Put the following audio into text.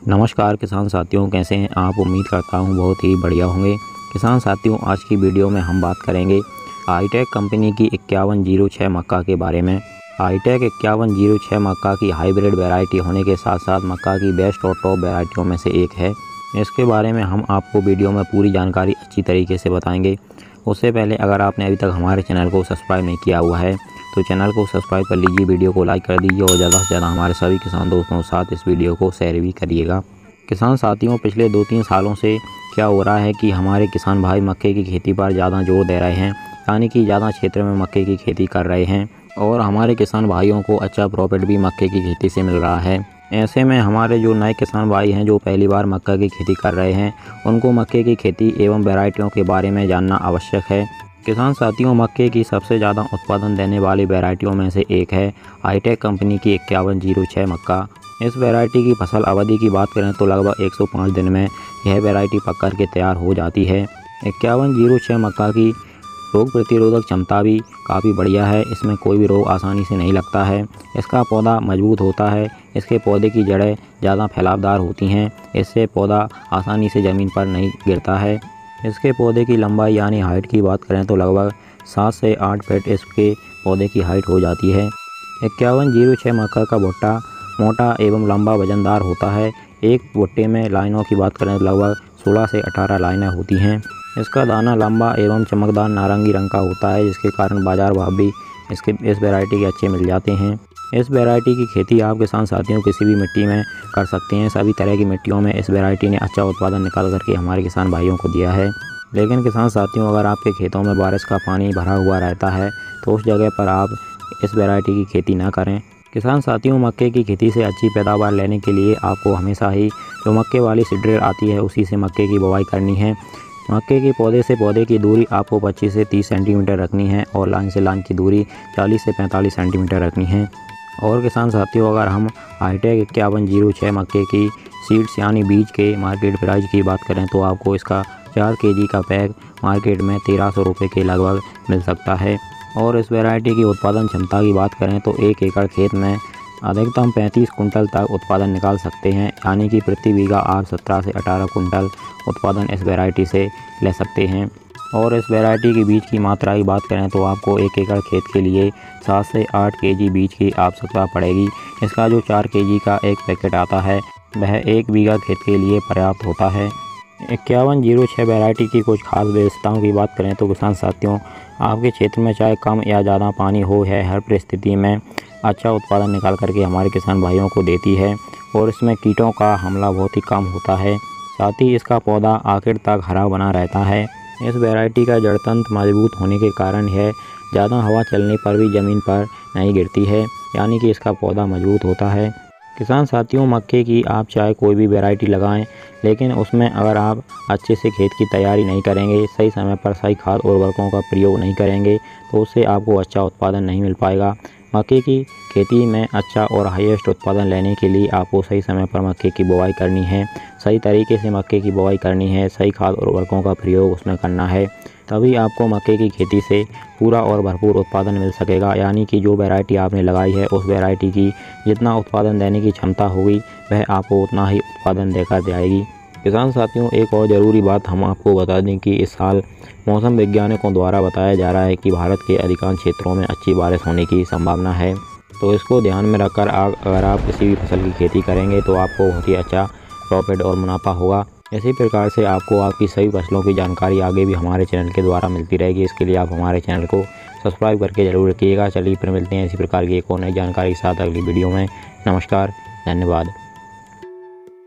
नमस्कार किसान साथियों, कैसे हैं आप। उम्मीद करता हूं बहुत ही बढ़िया होंगे। किसान साथियों, आज की वीडियो में हम बात करेंगे हाईटेक कंपनी की 5106 मक्का के बारे में। हाईटेक 5106 मक्का की हाइब्रिड वैरायटी होने के साथ साथ मक्का की बेस्ट और टॉप वैरायटियों में से एक है। इसके बारे में हम आपको वीडियो में पूरी जानकारी अच्छी तरीके से बताएंगे। उससे पहले अगर आपने अभी तक हमारे चैनल को सब्सक्राइब नहीं किया हुआ है तो चैनल को सब्सक्राइब कर लीजिए, वीडियो को लाइक कर दीजिए और ज़्यादा से ज़्यादा हमारे सभी किसान दोस्तों के साथ इस वीडियो को शेयर भी करिएगा। किसान साथियों, पिछले 2-3 सालों से क्या हो रहा है कि हमारे किसान भाई मक्के की खेती पर ज़्यादा जोर दे रहे हैं, यानी कि ज़्यादा क्षेत्र में मक्के की खेती कर रहे हैं और हमारे किसान भाइयों को अच्छा प्रॉफिट भी मक्के की खेती से मिल रहा है। ऐसे में हमारे जो नए किसान भाई हैं जो पहली बार मक्का की खेती कर रहे हैं, उनको मक्के की खेती एवं वैरायटियों के बारे में जानना आवश्यक है। किसान साथियों, मक्के की सबसे ज़्यादा उत्पादन देने वाली वैरायटियों में से एक है हाईटेक कंपनी की 5106 मक्का। इस वैरायटी की फसल अवधि की बात करें तो लगभग 105 दिन में यह वैरायटी पक कर के तैयार हो जाती है। 5106 मक्का की रोग प्रतिरोधक क्षमता भी काफ़ी बढ़िया है। इसमें कोई भी रोग आसानी से नहीं लगता है। इसका पौधा मजबूत होता है। इसके पौधे की जड़ें ज़्यादा फैलावदार होती हैं। इससे पौधा आसानी से ज़मीन पर नहीं गिरता है। इसके पौधे की लंबाई यानी हाइट की बात करें तो लगभग 7 से 8 फीट इसके पौधे की हाइट हो जाती है। 5106 मक्का का भुट्टा मोटा एवं लंबा वजनदार होता है। एक भुट्टे में लाइनों की बात करें तो लगभग 16 से 18 लाइनें होती हैं। इसका दाना लंबा एवं चमकदार नारंगी रंग का होता है, जिसके कारण बाजार भाव भी इस वैरायटी के अच्छे मिल जाते हैं। इस वैरायटी की खेती आप किसान साथियों किसी भी मिट्टी में कर सकते हैं। सभी तरह की मिट्टियों में इस वैरायटी ने अच्छा उत्पादन निकाल करके हमारे किसान भाइयों को दिया है। लेकिन किसान साथियों, अगर आपके खेतों में बारिश का पानी भरा हुआ रहता है तो उस जगह पर आप इस वैरायटी की खेती ना करें। किसान साथियों, मक्के की खेती से अच्छी पैदावार लेने के लिए आपको हमेशा ही जो मक्के वाली सीड्रिल आती है उसी से मक्के की बुवाई करनी है। मक्के के पौधे से पौधे की दूरी आपको 25 से 30 सेंटीमीटर रखनी है और लाइन से लाइन की दूरी 40 से 45 सेंटीमीटर रखनी है। और किसान साथियों, अगर हम हाईटेक 5106 मक्के की सीड्स यानी बीज के मार्केट प्राइस की बात करें तो आपको इसका 4 केजी का पैक मार्केट में 1300 रुपये के लगभग मिल सकता है। और इस वैरायटी की उत्पादन क्षमता की बात करें तो 1 एकड़ खेत में अधिकतम 35 कुंटल तक उत्पादन निकाल सकते हैं, यानी कि प्रति बीघा आप 17 से 18 कुंटल उत्पादन इस वैरायटी से ले सकते हैं। और इस वैरायटी की बीज की मात्रा की बात करें तो आपको 1 एकड़ खेत के लिए 7 से 8 केजी बीज की आवश्यकता पड़ेगी। इसका जो 4 केजी का एक पैकेट आता है वह 1 बीघा खेत के लिए पर्याप्त होता है। 5106 वैरायटी की कुछ खास विशेषताओं की बात करें तो किसान साथियों, आपके क्षेत्र में चाहे कम या ज़्यादा पानी हो, है हर परिस्थिति में अच्छा उत्पादन निकाल करके हमारे किसान भाइयों को देती है। और इसमें कीटों का हमला बहुत ही कम होता है। साथ ही इसका पौधा आखिर तक हरा बना रहता है। इस वैरायटी का जड़ तंत्र मजबूत होने के कारण यह ज़्यादा हवा चलने पर भी ज़मीन पर नहीं गिरती है, यानी कि इसका पौधा मजबूत होता है। किसान साथियों, मक्के की आप चाहे कोई भी वैरायटी लगाएं, लेकिन उसमें अगर आप अच्छे से खेत की तैयारी नहीं करेंगे, सही समय पर सही खाद और उर्वरकों का प्रयोग नहीं करेंगे तो उससे आपको अच्छा उत्पादन नहीं मिल पाएगा। मक्के की खेती में अच्छा और हाईएस्ट उत्पादन लेने के लिए आपको सही समय पर मक्के की बुवाई करनी है, सही तरीके से मक्के की बुवाई करनी है, सही खाद और उर्वरकों का प्रयोग उसमें करना है। तभी आपको मक्के की खेती से पूरा और भरपूर उत्पादन मिल सकेगा, यानी कि जो वैरायटी आपने लगाई है उस वैरायटी की जितना उत्पादन देने की क्षमता होगी वह आपको उतना ही उत्पादन देकर जाएगी। किसान साथियों, एक और ज़रूरी बात हम आपको बता दें कि इस साल मौसम वैज्ञानिकों द्वारा बताया जा रहा है कि भारत के अधिकांश क्षेत्रों में अच्छी बारिश होने की संभावना है। तो इसको ध्यान में रखकर अगर आप किसी भी फसल की खेती करेंगे तो आपको बहुत ही अच्छा प्रॉफिट और मुनाफा होगा। इसी प्रकार से आपको आपकी सभी फसलों की जानकारी आगे भी हमारे चैनल के द्वारा मिलती रहेगी। इसके लिए आप हमारे चैनल को सब्सक्राइब करके ज़रूर रखिएगा। चलिए फिर मिलते हैं इसी प्रकार की एक और नई जानकारी के साथ अगली वीडियो में। नमस्कार, धन्यवाद।